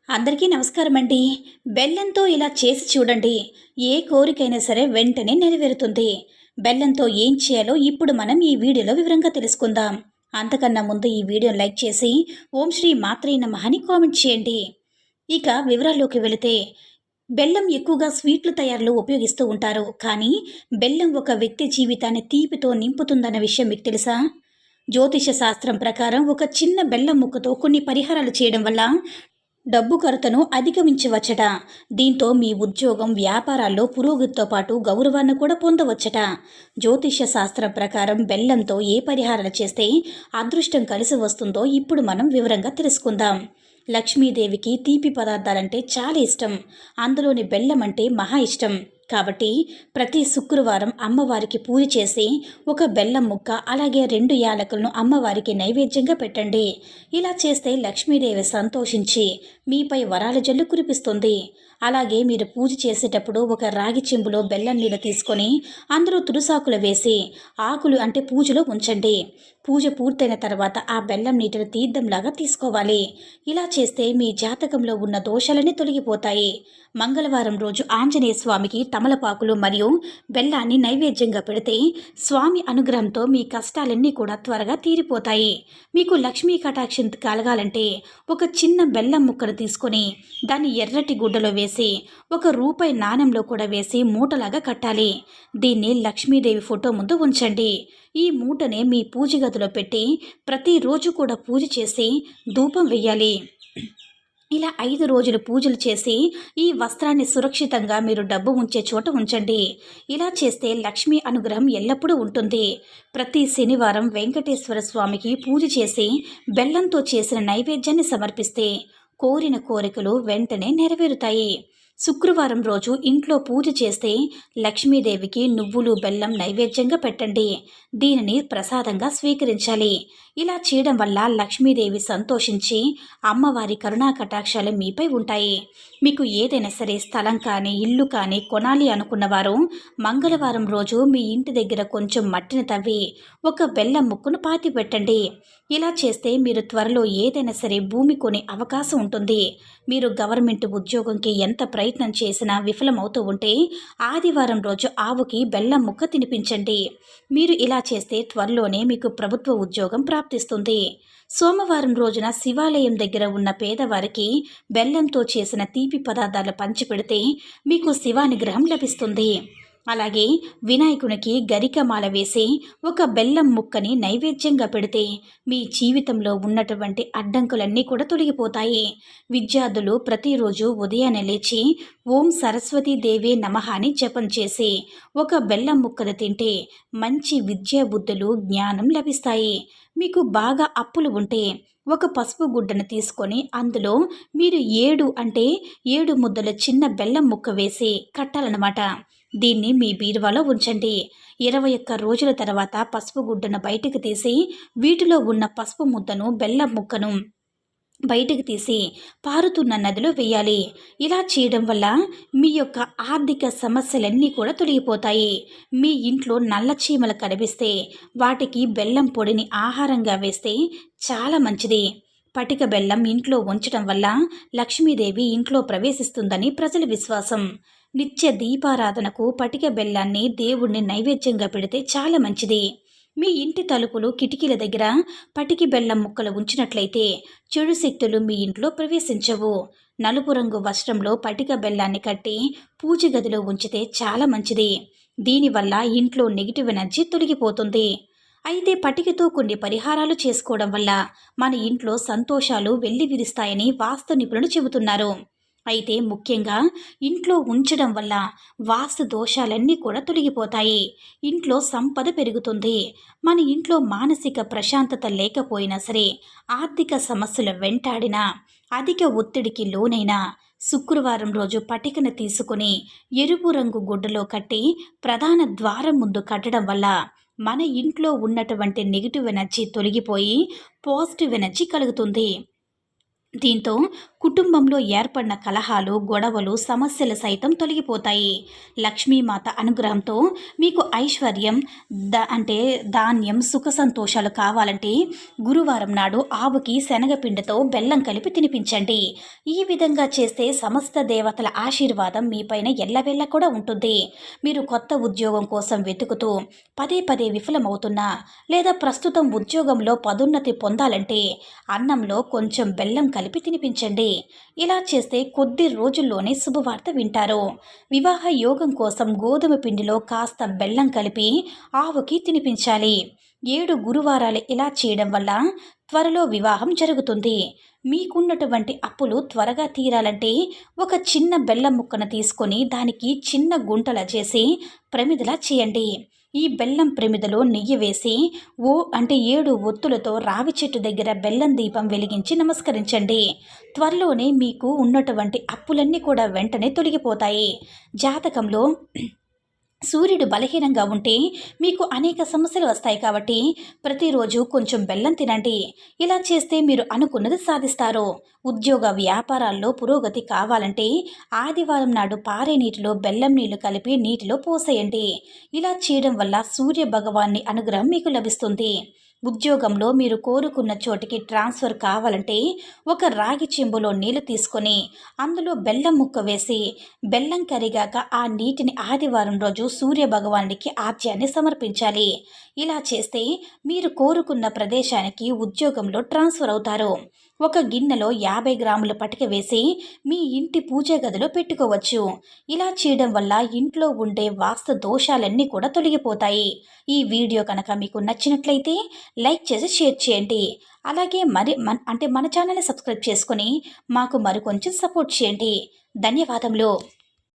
అందరికీ నమస్కారం అండి. బెల్లంతో ఇలా చేసి చూడండి. ఏ కోరికైనా సరే వెంటనే నెరవేరుతుంది. బెల్లంతో ఏం చేయాలో ఇప్పుడు మనం ఈ వీడియోలో వివరంగా తెలుసుకుందాం. అంతకన్నా ముందు ఈ వీడియోని లైక్ చేసి ఓం శ్రీ మాత్రే నమః అని కామెంట్ చేయండి. ఇక వివరాల్లోకి వెళితే బెల్లం ఎక్కువగా స్వీట్ల తయారీలో ఉపయోగిస్తూ ఉంటారు. కానీ బెల్లం ఒక వ్యక్తి జీవితాన్ని తీపితో నింపుతుందన్న విషయం మీకు తెలుసా? జ్యోతిష శాస్త్రం ప్రకారం ఒక చిన్న బెల్లం ముక్కతో కొన్ని పరిహారాలు చేయడం వల్ల డబ్బు కొరతను అధిగమించవచ్చట. దీంతో మీ ఉద్యోగం, వ్యాపారాల్లో పురోగతితో పాటు గౌరవాన్ని కూడా పొందవచ్చట. జ్యోతిష్య శాస్త్రం ప్రకారం బెల్లంతో ఏ పరిహారాలు చేస్తే అదృష్టం కలిసి వస్తుందో ఇప్పుడు మనం వివరంగా తెలుసుకుందాం. లక్ష్మీదేవికి తీపి పదార్థాలంటే చాలా ఇష్టం. అందులోని బెల్లం అంటే మహా ఇష్టం. కాబట్టి ప్రతి శుక్రవారం అమ్మవారికి పూజ చేసి ఒక బెల్లం ముక్క అలాగే 2 యాలకులను అమ్మవారికి నైవేద్యంగా పెట్టండి. ఇలా చేస్తే లక్ష్మీదేవి సంతోషించి మీపై వరాల జల్లు కురిపిస్తుంది. అలాగే మీరు పూజ చేసేటప్పుడు ఒక రాగి చెంబులో బెల్లం నీళ్ళు తీసుకొని అందులో తులసాకులు వేసి ఆకులు అంటే పూజలో ఉంచండి. పూజ పూర్తయిన తర్వాత ఆ బెల్లం నీటిని తీర్థంలాగా తీసుకోవాలి. ఇలా చేస్తే మీ జాతకంలో ఉన్న దోషాలన్నీ తొలగిపోతాయి. మంగళవారం రోజు ఆంజనేయ స్వామికి తమలపాకులు మరియు బెల్లాన్ని నైవేద్యంగా పెడితే స్వామి అనుగ్రహంతో మీ కష్టాలన్నీ కూడా త్వరగా తీరిపోతాయి. మీకు లక్ష్మీ కటాక్షం కలగాలంటే ఒక చిన్న బెల్లం ముక్కను తీసుకొని దాన్ని ఎర్రటి గుడ్డలో వేసి ఒక రూపాయి నాణెంలో కూడా వేసి మూటలాగా కట్టాలి. దీన్ని లక్ష్మీదేవి ఫోటో ముందు ఉంచండి. ఈ మూటనే మీ పూజ గదిలో పెట్టి ప్రతిరోజు కూడా పూజ చేసి ధూపం వెయ్యాలి. ఇలా 5 రోజులు పూజలు చేసి ఈ వస్త్రాన్ని సురక్షితంగా మీరు డబ్బు ఉంచే చోట ఉంచండి. ఇలా చేస్తే లక్ష్మీ అనుగ్రహం ఎల్లప్పుడూ ఉంటుంది. ప్రతి శనివారం వెంకటేశ్వర స్వామికి పూజ చేసి బెల్లంతో చేసిన నైవేద్యాన్ని సమర్పిస్తే కోరిన కోరికలు వెంటనే నెరవేరుతాయి. శుక్రవారం రోజు ఇంట్లో పూజ చేస్తే లక్ష్మీదేవికి నువ్వులు బెల్లం నైవేద్యంగా పెట్టండి. దీనిని ప్రసాదంగా స్వీకరించాలి. ఇలా చేయడం వల్ల లక్ష్మీదేవి సంతోషించి అమ్మవారి కరుణా కటాక్షాలు మీపై ఉంటాయి. మీకు ఏదైనా సరే స్థలం కానీ ఇల్లు కానీ కొనాలి అనుకున్నవారు మంగళవారం రోజు మీ ఇంటి దగ్గర కొంచెం మట్టిని తవ్వి ఒక బెల్లం ముక్కను పాతి పెట్టండి. ఇలా చేస్తే మీరు త్వరలో ఏదైనా సరే భూమి కొనే అవకాశం ఉంటుంది. మీరు గవర్నమెంట్ ఉద్యోగంకి ఎంత ప్రయత్నం చేసినా విఫలమవుతూ ఉంటే ఆదివారం రోజు ఆవుకి బెల్లం ముక్క తినిపించండి. మీరు ఇలా చేస్తే త్వరలోనే మీకు ప్రభుత్వ ఉద్యోగం ప్రాప్తిస్తుంది. సోమవారం రోజున శివాలయం దగ్గర ఉన్న పేదవారికి బెల్లంతో చేసిన తీపి పదార్థాలు పంచిపెడితే మీకు శివానుగ్రహం లభిస్తుంది. అలాగే వినాయకునికి గరికమాల వేసి ఒక బెల్లం ముక్కని నైవేద్యంగా పెడితే మీ జీవితంలో ఉన్నటువంటి అడ్డంకులన్నీ కూడా తొలగిపోతాయి. విద్యార్థులు ప్రతిరోజు ఉదయాన్నే లేచి ఓం సరస్వతీదేవే నమః అని జపం చేసి ఒక బెల్లం ముక్కను తింటే మంచి విద్యా బుద్ధులు, జ్ఞానం లభిస్తాయి. మీకు బాగా అప్పులు ఉంటే ఒక పసుపు గుడ్డను తీసుకొని అందులో మీరు 7 ముద్దల చిన్న బెల్లం ముక్క వేసి కట్టాలన్నమాట. దీన్ని మీ బీరువాలో ఉంచండి. 21 రోజుల తర్వాత పసుపు గుడ్డను బయటకు తీసి వీటిలో ఉన్న పసుపు ముద్దను బెల్లం ముక్కను బయటకు తీసి పారుతున్న నదిలో వేయాలి. ఇలా చేయడం వల్ల మీ యొక్క ఆర్థిక సమస్యలన్నీ కూడా తొలగిపోతాయి. మీ ఇంట్లో నల్ల చీమలు కనిపిస్తే వాటికి బెల్లం పొడిని ఆహారంగా వేస్తే చాలా మంచిది. పటిక బెల్లం ఇంట్లో ఉంచడం వల్ల లక్ష్మీదేవి ఇంట్లో ప్రవేశిస్తుందని ప్రజల విశ్వాసం. నిత్య దీపారాధనకు పటిక బెల్లాన్ని దేవుణ్ణి నైవేద్యంగా పెడితే చాలా మంచిది. మీ ఇంటి తలుపులు, కిటికీల దగ్గర పటికి బెల్లం ముక్కలు ఉంచినట్లయితే చెడు శక్తులు మీ ఇంట్లో ప్రవేశించవు. నలుపు రంగు వస్త్రంలో పటిక బెల్లాన్ని కట్టి పూజ గదిలో ఉంచితే చాలా మంచిది. దీనివల్ల ఇంట్లో నెగిటివ్ ఎనర్జీ తొలగిపోతుంది. అయితే పటికతో కొన్ని పరిహారాలు చేసుకోవడం వల్ల మన ఇంట్లో సంతోషాలు వెల్లివిరుస్తాయని వాస్తు నిపుణులు చెబుతున్నారు. అయితే ముఖ్యంగా ఇంట్లో ఉంచడం వల్ల వాస్తు దోషాలన్నీ కూడా తొలగిపోతాయి. ఇంట్లో సంపద పెరుగుతుంది. మన ఇంట్లో మానసిక ప్రశాంతత లేకపోయినా సరే, ఆర్థిక సమస్యలు వెంటాడినా, అధిక ఒత్తిడికి లోనైనా శుక్రవారం రోజు పటికను తీసుకుని ఎరుపు రంగు గుడ్డలో కట్టి ప్రధాన ద్వారం ముందు కట్టడం వల్ల మన ఇంట్లో ఉన్నటువంటి నెగిటివ్ ఎనర్జీ తొలగిపోయి పాజిటివ్ ఎనర్జీ కలుగుతుంది. దీంతో కుటుంబంలో ఏర్పడిన కలహాలు, గొడవలు, సమస్యలు సైతం తొలగిపోతాయి. లక్ష్మీమాత అనుగ్రహంతో మీకు ఐశ్వర్యం, అంటే ధాన్యం, సుఖ సంతోషాలు కావాలంటే గురువారం నాడు ఆవుకి శనగపిండితో బెల్లం కలిపి తినిపించండి. ఈ విధంగా చేస్తే సమస్త దేవతల ఆశీర్వాదం మీపైన ఎల్లవెల్ల కూడా ఉంటుంది. మీరు కొత్త ఉద్యోగం కోసం వెతుకుతూ పదే పదే విఫలమవుతున్నా, లేదా ప్రస్తుతం ఉద్యోగంలో పదోన్నతి పొందాలంటే అన్నంలో కొంచెం బెల్లం కలిపి తినిపించండి. ఇలా చేస్తే కొద్ది రోజుల్లోనే శుభవార్త వింటారు. వివాహ యోగం కోసం గోధుమ పిండిలో కాస్త బెల్లం కలిపి ఆవుకి తినిపించాలి. 7 గురువారాలు ఇలా చేయడం వల్ల త్వరలో వివాహం జరుగుతుంది. మీకున్నటువంటి అప్పులు త్వరగా తీరాలంటే ఒక చిన్న బెల్లం ముక్కను తీసుకొని దానికి చిన్న గుంటలా చేసి ప్రమిదలా చేయండి. ఈ బెల్లం ప్రమిదలో నెయ్యి వేసి అంటే 7 ఒత్తులతో రావి చెట్టు దగ్గర బెల్లం దీపం వెలిగించి నమస్కరించండి. త్వరలోనే మీకు ఉన్నటువంటి అప్పులన్నీ కూడా వెంటనే తొలగిపోతాయి. జాతకంలో సూర్యుడు బలహీనంగా ఉంటే మీకు అనేక సమస్యలు వస్తాయి కాబట్టి ప్రతిరోజు కొంచెం బెల్లం తినండి. ఇలా చేస్తే మీరు అనుకున్నది సాధిస్తారు. ఉద్యోగ వ్యాపారాల్లో పురోగతి కావాలంటే ఆదివారం నాడు పారే నీటిలో బెల్లం నీళ్లు కలిపి నీటిలో పోసేయండి. ఇలా చేయడం వల్ల సూర్య భగవాన్ని అనుగ్రహం మీకు లభిస్తుంది. ఉద్యోగంలో మీరు కోరుకున్న చోటికి ట్రాన్స్ఫర్ కావాలంటే ఒక రాగి చెంబులో నీళ్లు తీసుకొని అందులో బెల్లం ముక్క వేసి బెల్లం కరిగాక ఆ నీటిని ఆదివారం రోజు సూర్య భగవానుడికి ఆర్జ్యాన్ని సమర్పించాలి. ఇలా చేస్తే మీరు కోరుకున్న ప్రదేశానికి ఉద్యోగంలో ట్రాన్స్ఫర్ అవుతారు. ఒక గిన్నెలో 50 గ్రాముల పటిక వేసి మీ ఇంటి పూజ గదిలో పెట్టుకోవచ్చు. ఇలా చేయడం వల్ల ఇంట్లో ఉండే వాస్తు దోషాలన్నీ కూడా తొలగిపోతాయి. ఈ వీడియో కనుక మీకు నచ్చినట్లయితే లైక్ చేసి షేర్ చేయండి. అలాగే మన ఛానల్ని సబ్స్క్రైబ్ చేసుకొని మాకు మరికొంచెం సపోర్ట్ చేయండి. ధన్యవాదములు.